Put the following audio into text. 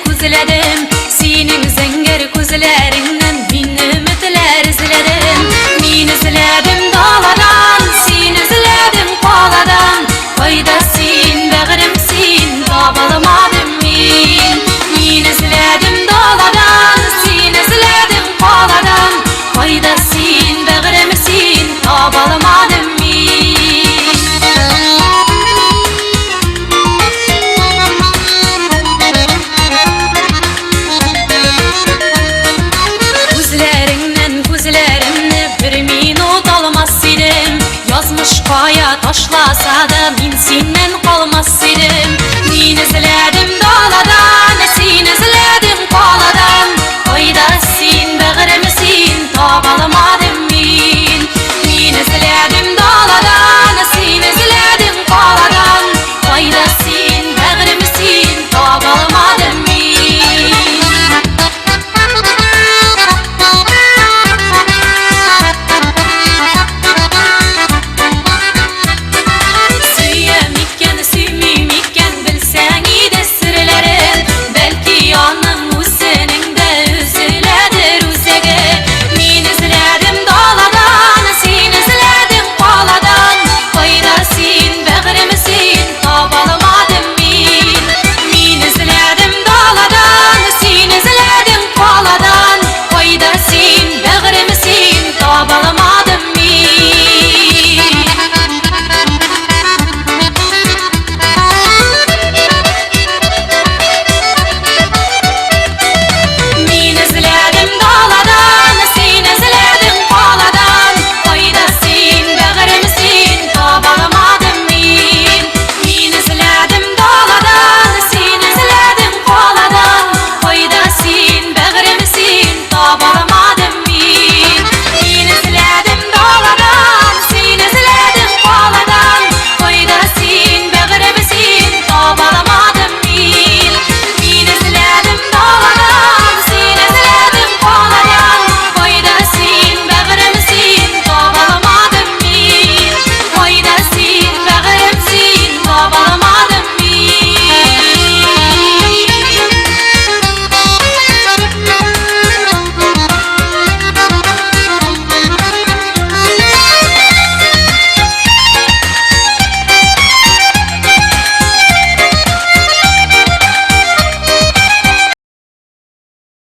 Kuzlarim, senin zengir kuzlarinden meni ümitler izledim. Men izledim dağlardan, sen izledim qaladan. Qayda sen, bag'rim sen, topolmadim men. Men izledim dağlardan, sen izledim qaladan. Qayda sen, bag'rim sen, topolmadim men. Yazmış kaya taşlasa da men senden kalmaz